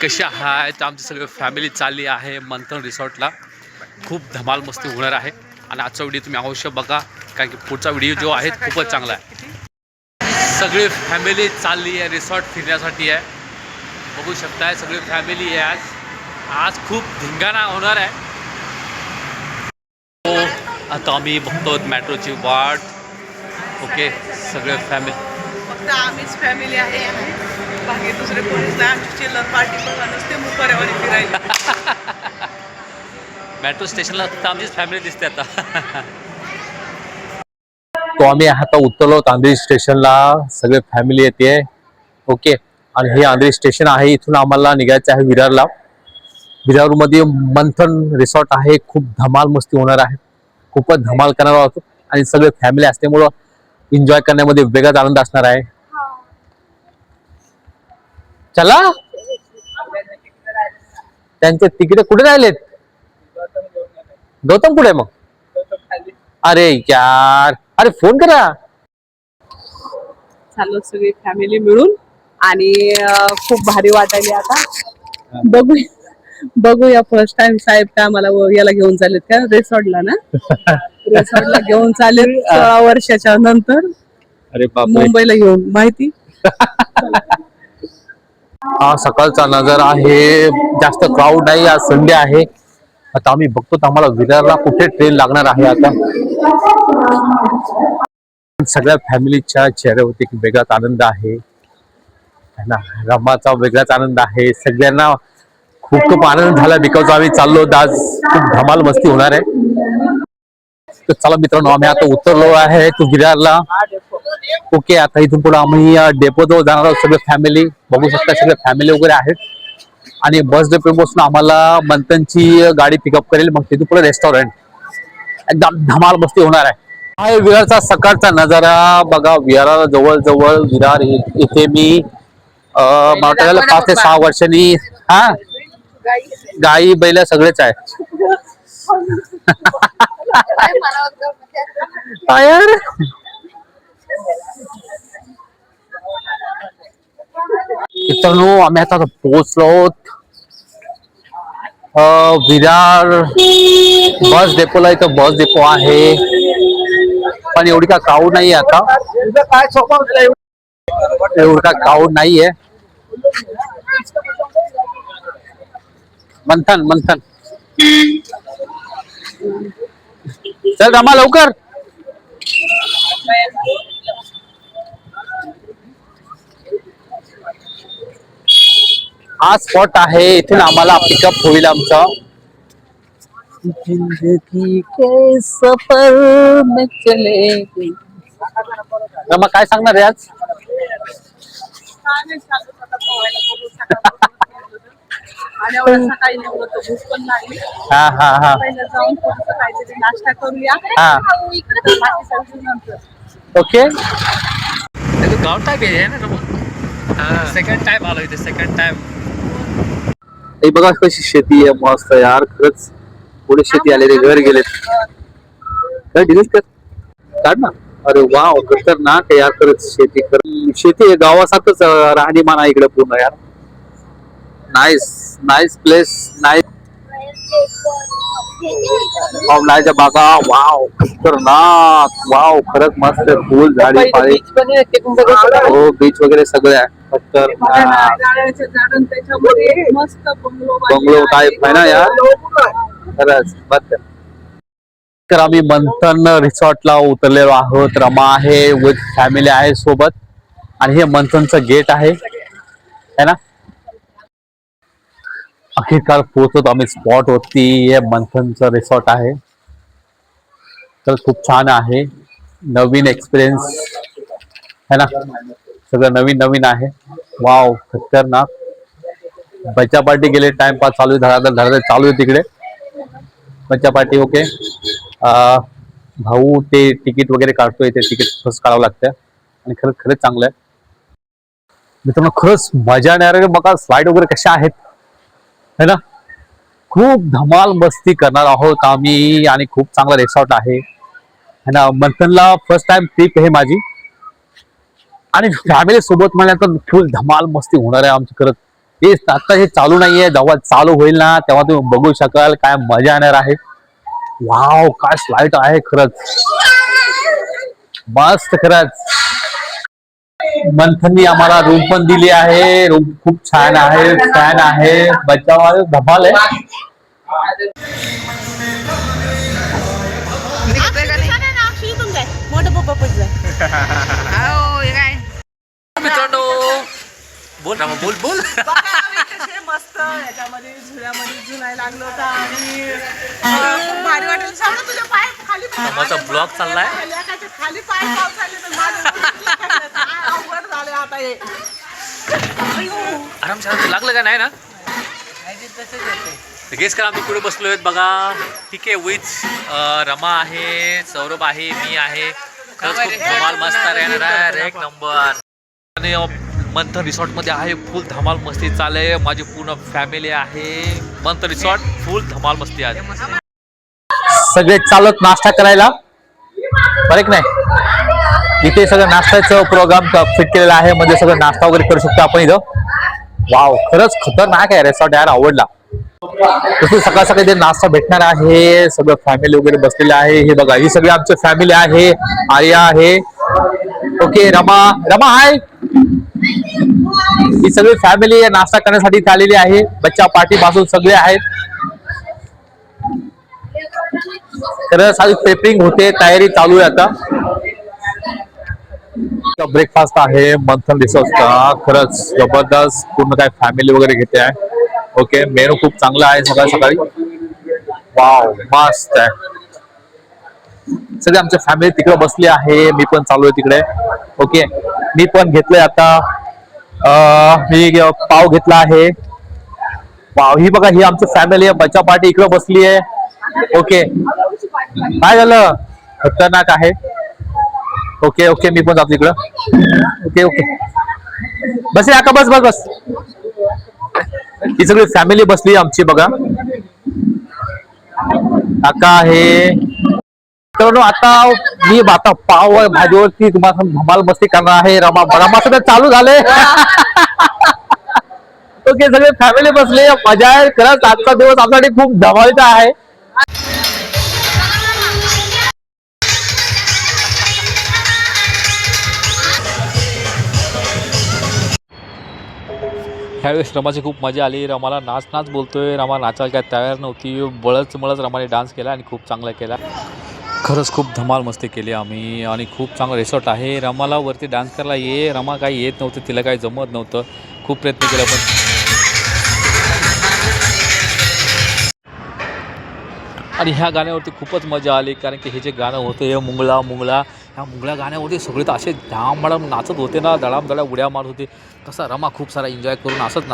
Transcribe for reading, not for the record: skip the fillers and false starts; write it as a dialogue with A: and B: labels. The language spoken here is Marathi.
A: कशा आहात? आमची सगळी फॅमिली चालली आहे मंथन रिसॉर्टला. खूप धमाल मस्ती होणार आहे आणि आजचा व्हिडिओ तुम्ही अवश्य बघा, कारण की पुढचा व्हिडिओ जो आहे खूपच चांगला आहे. सगळी फॅमिली चालली आहे रिसॉर्ट फिरण्यासाठी आहे. बघू शकताय सगळी फॅमिली आहे. आज खूप धिंगाणा होणार आहे. हो, आता आम्ही बघतो मेट्रोची वाट. ओके, सगळे फॅमिली
B: फक्त आम्हीच फॅमिली आहे. बाकी दुसरे कोणीच नाही. आमची चिल्लर पार्टी बघा नसते मुकाऱ्यावानी फिरायला.
A: मेट्रो स्टेशनला फक्त आमचीच फॅमिली दिसते आता.
C: तो आम्ही आता उतरलो आंधळी स्टेशनला. सगळे फॅमिली येते. ओके, आणि हे आंधळी स्टेशन आहे. इथून आम्हाला निघायचं आहे विरारला. विरार मध्ये मंथन रिसॉर्ट आहे. खूप धमाल मस्ती होणार आहे. खूपच धमाल करणार आहोत आणि सगळे फॅमिली असल्यामुळं एन्जॉय करण्यामध्ये वेगळाच आनंद असणार आहे. चला, त्यांचे तिकीट कुठे राहिलेत? गौतम कुठे मग? अरे यार, अरे फोन करा.
B: चाललो सगळी फॅमिली मिळून आणि खूप भारी वाटायले. आता बघूया फर्स्ट टाइम साहेब का आम्हाला याला घेऊन चालेत का रिसॉर्टला ना. रिसॉर्टला घेऊन चालेल 16 वर्षाच्या नंतर.
C: अरे
B: मुंबईला घेऊन माहिती.
C: हा सकाळचा नजारा आहे. जास्त क्राऊड नाही. आज संडे आहे. आता आम्ही बघतो आम्हाला विरारला कुठे ट्रेन लागणार आहे. आता सगळ्या फॅमिलीच्या चेहऱ्यावरती एक वेगळाच आनंद आहे ना. रमाचा वेगळाच आनंद आहे. सगळ्यांना खूप आनंद झाला बिकॉज आम्ही चाललो. आज खूप धमाल मस्ती होणार आहे. तर चला मित्रांनो, आम्ही आता उतरलो आहे तो विरारला. ओके, आता इथून पुढे आम्ही डेपो जवळ जाणार आहोत. सगळे फॅमिली बघू शकता. सगळे फॅमिली वगैरे आहेत आणि बस डेपो पासून आम्हाला मंथनची गाडी पिकअप करेल. मग तिथून पुढे रेस्टॉरंट. एकदम धमाल मस्ती होणार आहे. हा विरारचा सकाळचा नजारा बघा. विरार जवळ विरार इथे मी मला 5 ते 6 वर्षांनी गाई बैल सगळेच आहे. यार मित्रांनो, आम्ही आता पोहोचलो विरार बस डेपोला. इथं बस डेपो आहे पण एवढी का क्राऊड नाहीये. आता एवढं का क्राऊड नाहीये. मंथन चल रमा लवकर. हा स्पॉट आहे. इथून आम्हाला पिकअप होईल आमचा. जिंदगी के सफर में चले. रमा काय सांगणार आहे आज?
B: आणि एवढं सकाळी निघलो तर भूक पण लागली.
C: हा
B: पहिलं जाऊन थोडंसं काहीतरी नाश्ता करूया. बाकी सगळं नंतर.
C: ओके.
A: गाव टाईप आहे ना रमा. सेकंड टाइम आलो इथे. Second time.
C: हे बघा कशी शेती आहे मस्त यार. खरंच पुढे शेती आलेले घर गेलेत. डिलीट कर, काढ ना. अरे वाव, खतरनाक यार. खरंच शेती आहे. गावासारखंच राहणीमान आहे इकडे पूर्ण यार. Nice place. नाईस पावलाच्या बागा. वाव खतरनाक. वाव खरंच मस्त. फुल झाडी पाळी. हो, बीच वगैरे सगळे आहे.
B: मस्त
C: बंगलो टाईप आहे ना यार. खरंच मस्त. तर आम्ही मंथन रिसॉर्टला उतरलेलो आहोत. रमा आहे विथ फॅमिली आहे सोबत आणि हे मंथनचं गेट आहे ना. अखेरकार पोहोचतो आम्ही स्पॉट वरती. हे मंथनचं रिसॉर्ट आहे. तर खूप छान आहे. नवीन एक्सपिरियन्स है ना. सगळं नवीन आहे. वाव खतरनाक. बच्चा पार्टी गेले. टाइमपास चालू आहे. चालू आहे तिकडे बच्चा पार्टी. ओके, भाऊ ते तिकीट वगैरे काढतोय. ते तिकीट फर्स्ट काढावं लागतं आणि खरंच चांगलं आहे मित्रांनो. खरंच मजा येणार. बघा स्लाइड वगैरे कशा आहेत है ना. खूप धमाल मस्ती करणार आहोत आम्ही आणि खूप चांगला रिसॉर्ट आहे ना. मंथनला फर्स्ट टाइम ट्रिप आहे माझी आणि फॅमिली सोबत म्हणल्यानंतर फुल धमाल मस्ती होणार आहे आमची. खरंच हे आता हे चालू नाहीये, जेव्हा चालू होईल ना तेव्हा तुम्ही बघू शकाल काय मजा येणार आहे. वाव, काय स्लाइड आहे खरंच, मस्त खरंच. मंथननी आम्हाला रूम पण दिली आहे, रूम खूप छान आहे, फॅन आहे, बचाव धमाल आहे.
A: मित्रांनो बोल ना, बोल बोल.
B: मस्त याच्यामध्ये झुल्यामध्ये झुलाय लागलो होता आणि खूप भारी वाटेल. सांग तुझ्या पाय खाली
A: माझा ब्लॉग चाललाय.
B: खाली पाय पावसाले तर माझं अवघड झाले आता हे.
A: आराम लागलं का नाही ना. गेस करा आम्ही कुठे बसलो आहेत बघा. ठीक आहे, विथ रमा आहे, सौरभ आहे, मी आहे. खरंच खूप धमाल मस्त राहणार आहे. एक नंबर. आणि मंथन रिसॉर्टमध्ये आहे, फुल धमाल मस्ती चालू आहे. माझी पूर्ण फॅमिली आहे. मंथन रिसॉर्ट फुल धमाल मस्ती आहे.
C: सगळे चालत नाश्ता करायला, बरं नाही. इथे सगळं नाश्त्याचं प्रोग्राम फिट केलेला आहे, म्हणजे सगळं नाश्ता वगैरे करू शकतो आपण इथं. वाव, खरंच खतरनाक आहे रिसॉर्ट यार, आवडला. तसं सकाळ सकाळी ते नाश्ता भेटणार आहे. सगळं फॅमिली वगैरे बसलेलं आहे. हे बघा, ही सगळी आमची फॅमिली आहे. आर्या आहे, ओके, रमा हाय. ही सगळी फॅमिली नाश्ता करण्यासाठी आलेली आहे. बच्चा पार्टी पासून सगळे आहेत. खरंच सारी प्रेपिंग होते, तयारी चालू आहे आता. ब्रेकफास्ट आहे मंथन रिसॉर्टचा. खरंच जबरदस्त, पूर्ण काय फॅमिली वगैरे घेते आहे. ओके, मेनू खूप चांगला आहे सकाळी सकाळी. वाव, मस्त आहे. सगळे आमच्या फॅमिली तिकडे बसली आहे. मी पण चालू आहे तिकडे. ओके, मी पण घेतलंय आता. मी पाव घेतला आहे. वाव, ही बघा, ही आमची फॅमिली आहे. बच्चा पार्टी इकडे बसली आहे. ओके, काय झालं, खतरनाक आहे. ओके ओके, मी पण जातो इकडं. ओके ओके, बस या का, बस बस बस. ही सगळी फॅमिली बसली आमची बघा. काका आहे. तर आता मी आता पाव भाजीवरती तुम्हाला धमाल मस्ती करणार आहे. रमा सगळं चालू झाले. ओके, सगळे फॅमिली बसले, मजा आहे. खरंच आजचा दिवस आपल्यासाठी खूप धमालीचा आहे.
A: ह्यावेळेस रमाची खूप मजा आली. रमाला नाच बोलतोय. रमा नाचायला काय तयार नव्हती. बळच रमाने डान्स केला आणि खूप चांगला केला. खरंच खूप धमाल मस्ती केली आम्ही आणि खूप चांगला रिसॉर्ट आहे. रमाला वरती डान्स करायला रमा काही येत नव्हतं, तिला काही जमत नव्हतं. खूप प्रयत्न केला पण. आणि ह्या गाण्यावरती खूपच मजा आली, कारण की हे जे गाणं होतं हे मुंगळा ह्या मुंगळा गाण्यावरती सगळे तर असे धामधडाम नाचत होते ना, धडाम उड्या मारत होते. तसा रमा खूप सारा एन्जॉय करून असंच